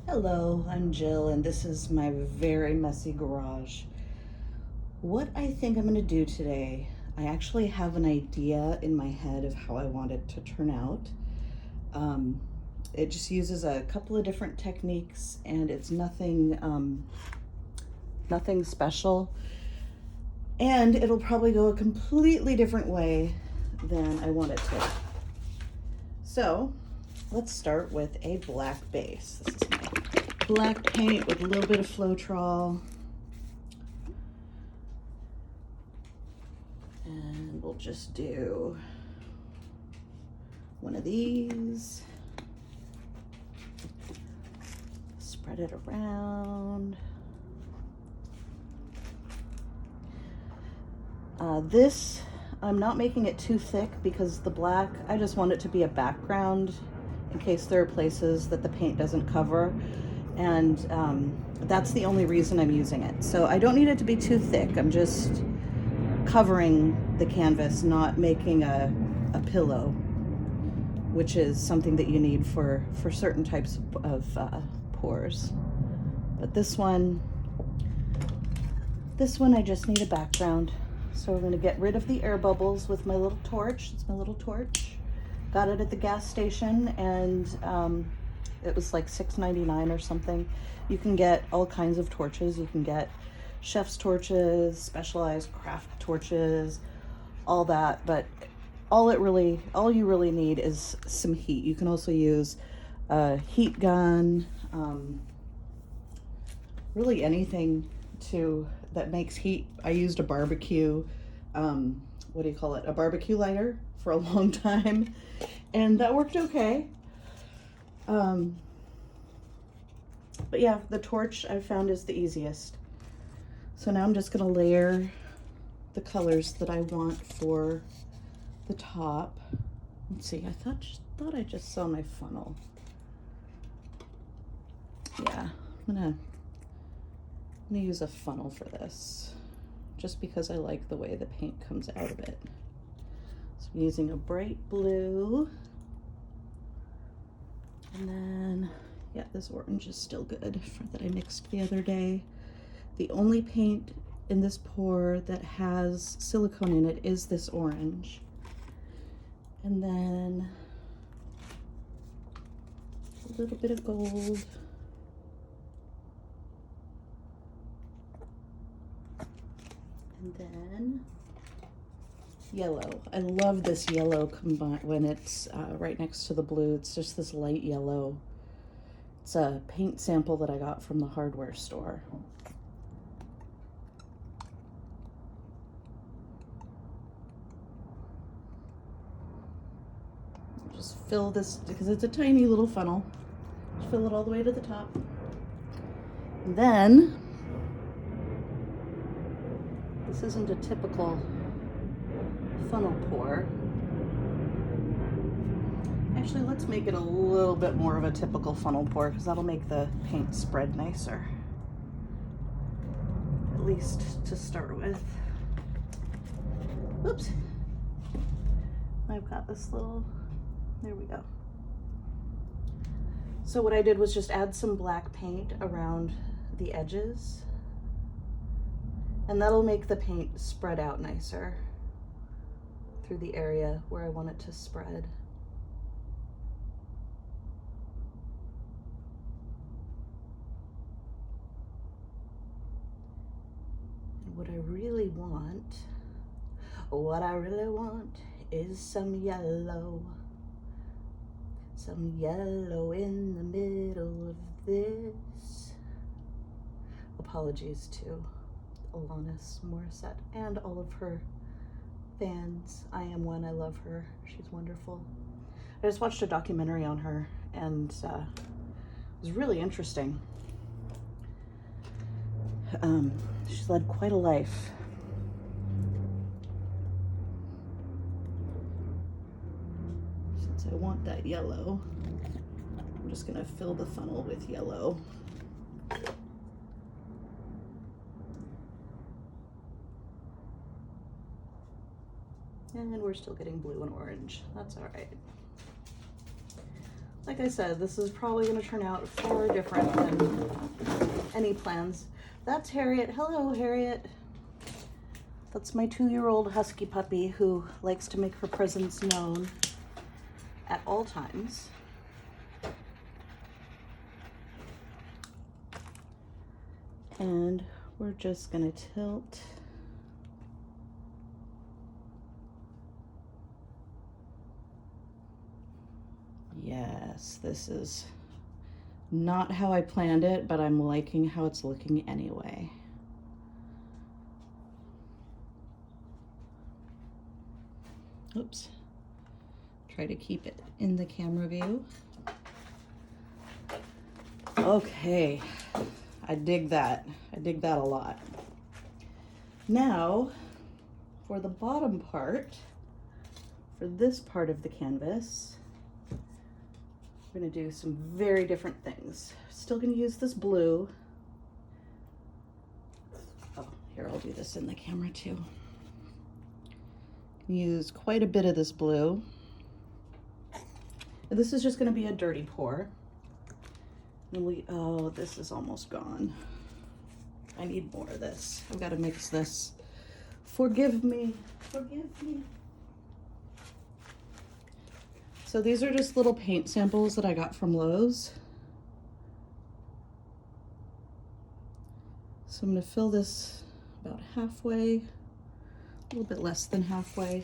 Hello, I'm Jill, and this is my very messy garage. What I think I'm going to do today, I actually have an idea in my head of how I want it to turn out. Um, it just uses a couple of different techniques, and it's nothing special. And it'll probably go a completely different way than I want it to. So, let's start with a black base. This is my black paint with a little bit of Floetrol. And we'll just do one of these. Spread it around. This, I'm not making it too thick because the black, I just want it to be a background in case there are places that the paint doesn't cover. And that's the only reason I'm using it. So I don't need it to be too thick. I'm just covering the canvas, not making a pillow, which is something that you need for certain types of pours. But this one I just need a background. So we're going to get rid of the air bubbles with my little torch. It's my little torch. Got it at the gas station, and it was like $6.99 or something. You can get all kinds of torches. You can get chef's torches, specialized craft torches, all that. But all you really need is some heat. You can also use a heat gun, really anything that makes heat. I used a barbecue, what do you call it? A barbecue lighter for a long time, and that worked okay. But yeah, the torch I found is the easiest. So now I'm just gonna layer the colors that I want for the top. Let's see, I thought I just saw my funnel. Yeah, I'm gonna use a funnel for this, just because I like the way the paint comes out of it. So I'm using a bright blue. And then, yeah, this orange is still good that I mixed the other day. The only paint in this pour that has silicone in it is this orange. And then a little bit of gold. And then yellow. I love this yellow combined when it's right next to the blue. It's just this light yellow. It's a paint sample that I got from the hardware store. Just fill this, because it's a tiny little funnel. Just fill it all the way to the top. And then, this isn't a typical funnel pour. Actually, let's make it a little bit more of a typical funnel pour, because that'll make the paint spread nicer. At least to start with. Oops. I've got this little, there we go. So what I did was just add some black paint around the edges, and that'll make the paint spread out nicer through the area where I want it to spread. And what I really want is some yellow. Some yellow in the middle of this. Apologies to Alanis Morissette and all of her fans. I am one, I love her. She's wonderful. I just watched a documentary on her, and it was really interesting. She's led quite a life. Since I want that yellow, I'm just gonna fill the funnel with yellow. And we're still getting blue and orange. That's all right. like I said, this is probably going to turn out far different than any plans. That's Harriet. Hello, Harriet. That's my 2-year-old husky puppy who likes to make her presence known at all times. And we're just gonna tilt. Yes, this is not how I planned it, but I'm liking how it's looking anyway. Oops. Try to keep it in the camera view. Okay, I dig that. I dig that a lot. Now, for the bottom part, for this part of the canvas, we're gonna do some very different things. Still gonna use this blue. Oh, here, I'll do this in the camera too. Use quite a bit of this blue. This is just going to be a dirty pour. And oh, this is almost gone. I need more of this. I've got to mix this. Forgive me. Forgive me. So these are just little paint samples that I got from Lowe's. So I'm going to fill this about halfway. A little bit less than halfway.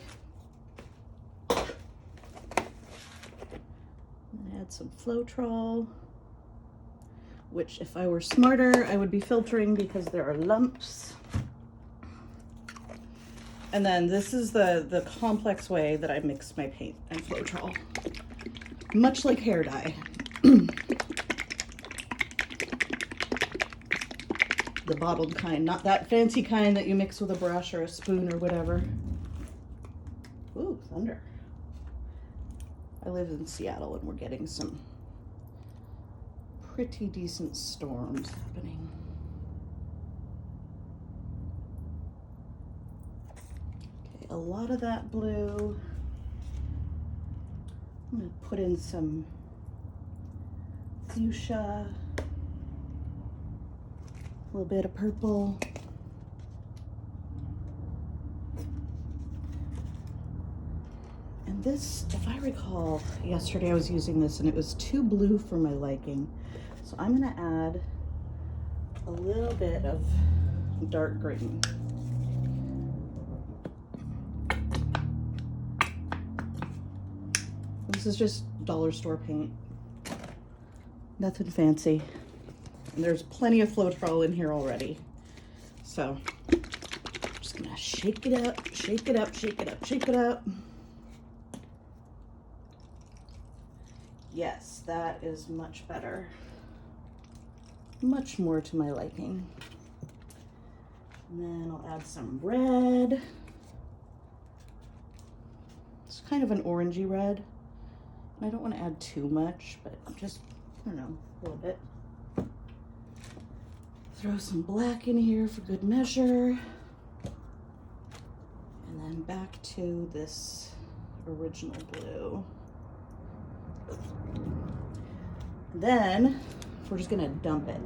Add some Floetrol, which if I were smarter, I would be filtering because there are lumps. And then this is the complex way that I mix my paint and Floetrol, much like hair dye. The bottled kind, not that fancy kind that you mix with a brush or a spoon or whatever. Ooh, thunder. I live in Seattle and we're getting some pretty decent storms happening. Okay, a lot of that blue. I'm gonna put in some fuchsia. A little bit of purple. And this, if I recall, yesterday I was using this and it was too blue for my liking. So I'm gonna add a little bit of dark green. This is just dollar store paint. Nothing fancy. And there's plenty of Floetrol in here already. So I'm just gonna shake it up, shake it up, shake it up, shake it up. Yes, that is much better. Much more to my liking. And then I'll add some red. It's kind of an orangey red. And I don't want to add too much, but just, I don't know, a little bit. Throw some black in here for good measure. And then back to this original blue. Then we're just gonna dump it.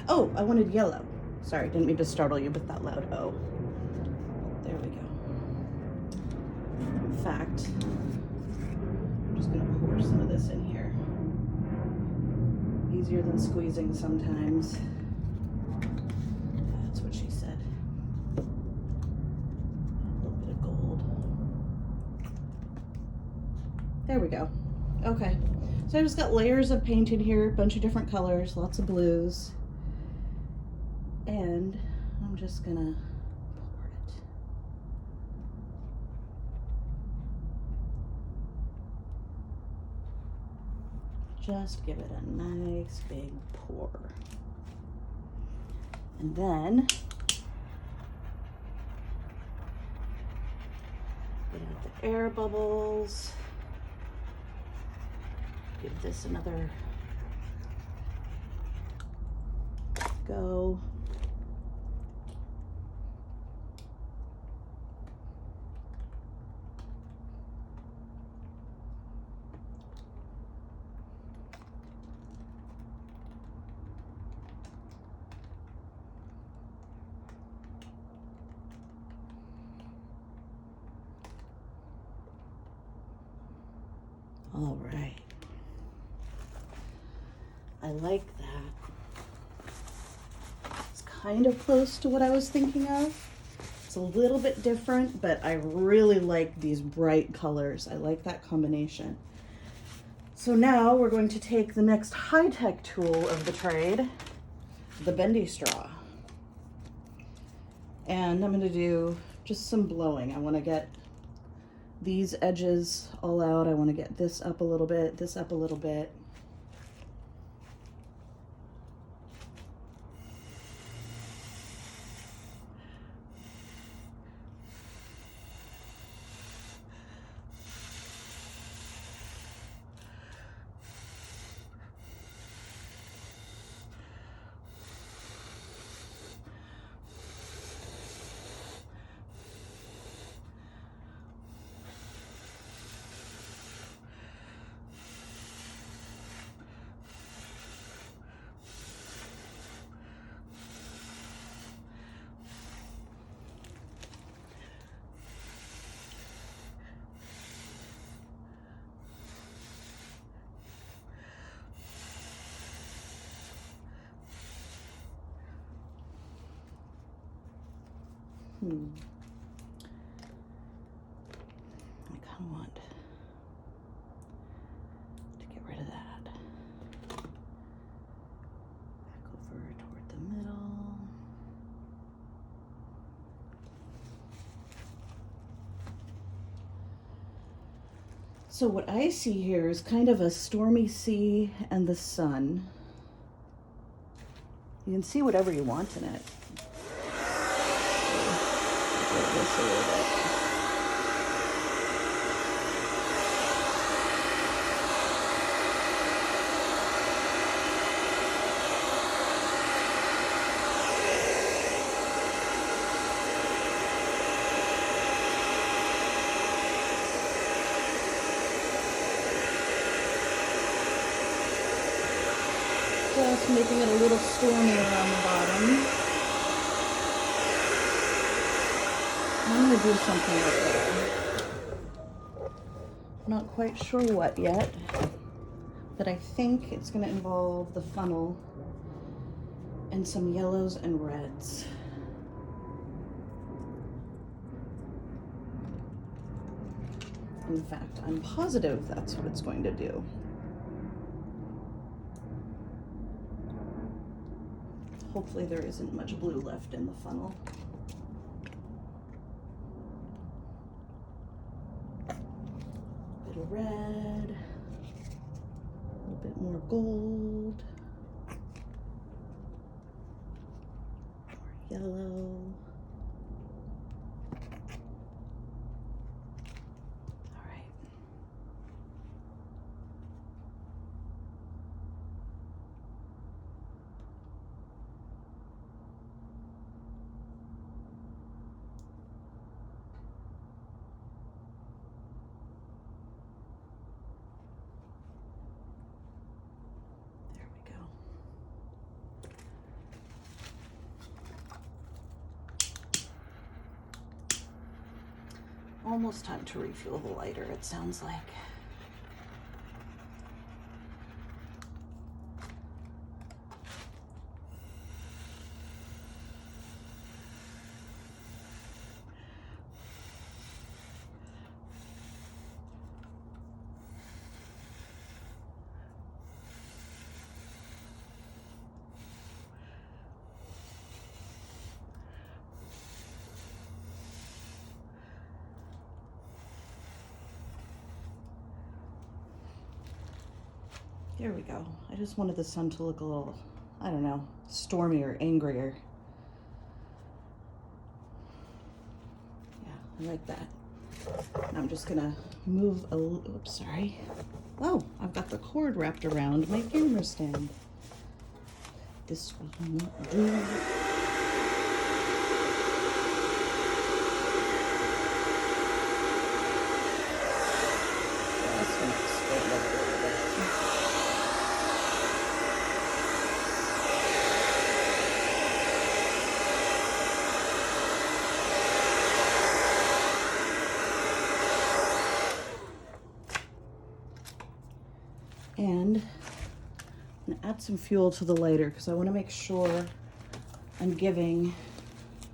Oh, I wanted yellow. Sorry, didn't mean to startle you with that loud oh. There we go. In fact, I'm just gonna pour some of this in here. Easier than squeezing sometimes. That's what she said. A little bit of gold. There we go. Okay. So I just got layers of paint in here, a bunch of different colors, lots of blues. And I'm just gonna pour it. Just give it a nice big pour. And then get out the air bubbles. Give this another go. All right. I like that. It's kind of close to what I was thinking of. It's a little bit different, but I really like these bright colors. I like that combination. So now we're going to take the next high-tech tool of the trade, the bendy straw. And I'm gonna do just some blowing. I wanna get these edges all out. I wanna get this up a little bit, this up a little bit. I kind of want to get rid of that. Back over toward the middle. So what I see here is kind of a stormy sea and the sun. You can see whatever you want in it. This a little bit. Just making it a little stormy around the bottom. I'm going to do something like that. I'm not quite sure what yet, but I think it's going to involve the funnel and some yellows and reds. In fact, I'm positive that's what it's going to do. Hopefully there isn't much blue left in the funnel. Red, a little bit more gold, more yellow. All right. Almost time to refuel the lighter, it sounds like. There we go. I just wanted the sun to look a little, I don't know, stormier, angrier. Yeah, I like that. I'm just gonna move a little, oops, sorry. Oh, I've got the cord wrapped around my camera stand. This will not do. That's gonna expand a little bit. And add some fuel to the lighter because I want to make sure I'm giving,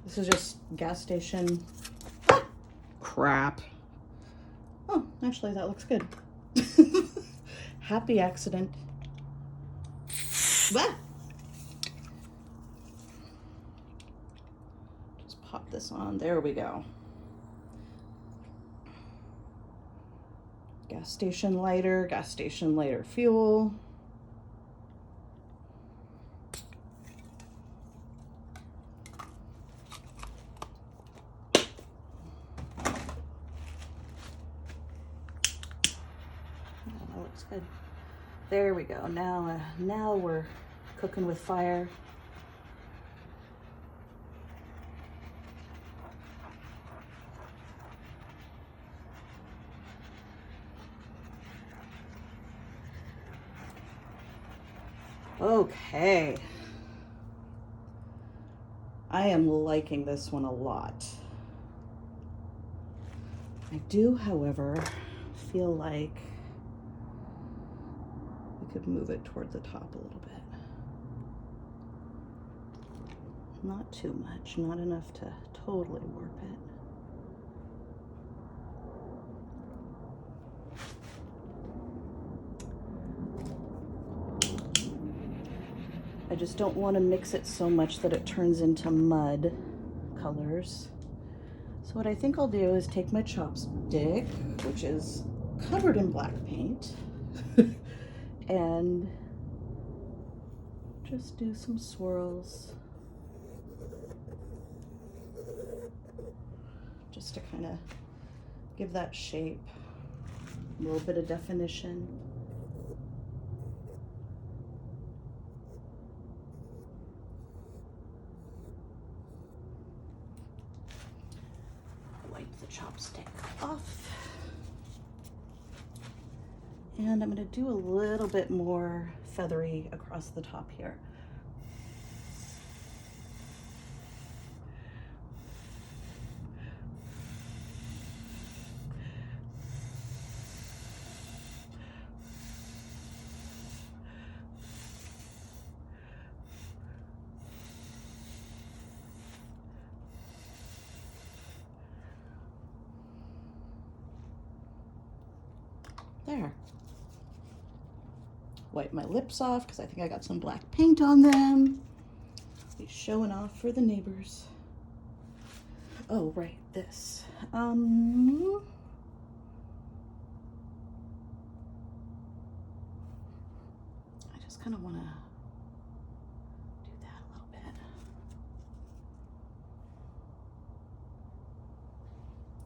this is just gas station, crap. Oh, actually that looks good. Happy accident. Ah! Just pop this on, there we go. Gas station lighter fuel. That looks good. There we go. Now we're cooking with fire. Okay. I am liking this one a lot. I do, however, feel like we could move it toward the top a little bit. Not too much, not enough to totally warp it. I just don't want to mix it so much that it turns into mud colors. So what I think I'll do is take my chopstick, which is covered in black paint, and just do some swirls. Just to kind of give that shape, a little bit of definition. Chopstick off, and I'm going to do a little bit more feathery across the top here. There. Wipe my lips off because I think I got some black paint on them. Be showing off for the neighbors. Oh, right, this. I just kind of want to do that a little bit.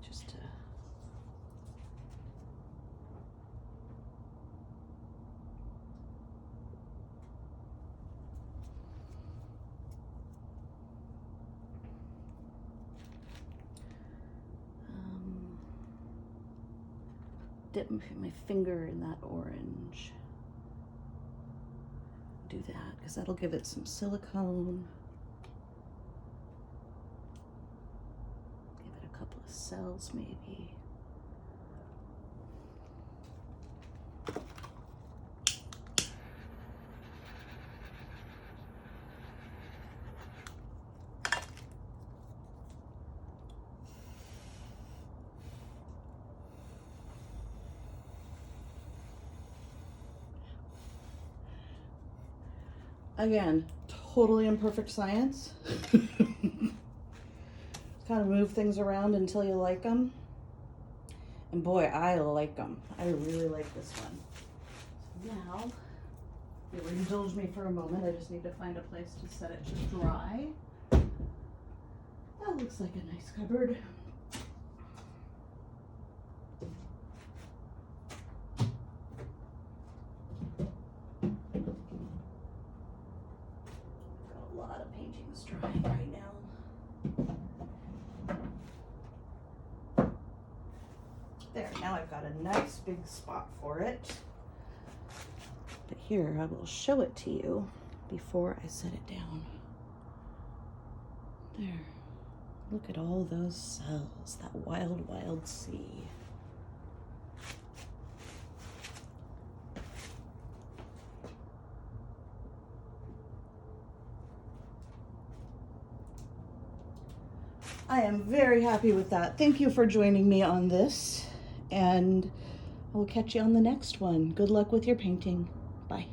Just to dip my finger in that orange. Do that because that'll give it some silicone. Give it a couple of cells maybe. Again, totally imperfect science. Kind of move things around until you like them. And boy, I like them. I really like this one. So now, you'll indulge me for a moment. I just need to find a place to set it to dry. That looks like a nice cupboard. Drying right now. There, now I've got a nice big spot for it. But here, I will show it to you before I set it down. There. Look at all those cells, that wild, wild sea. I am very happy with that. Thank you for joining me on this, and I will catch you on the next one. Good luck with your painting. Bye.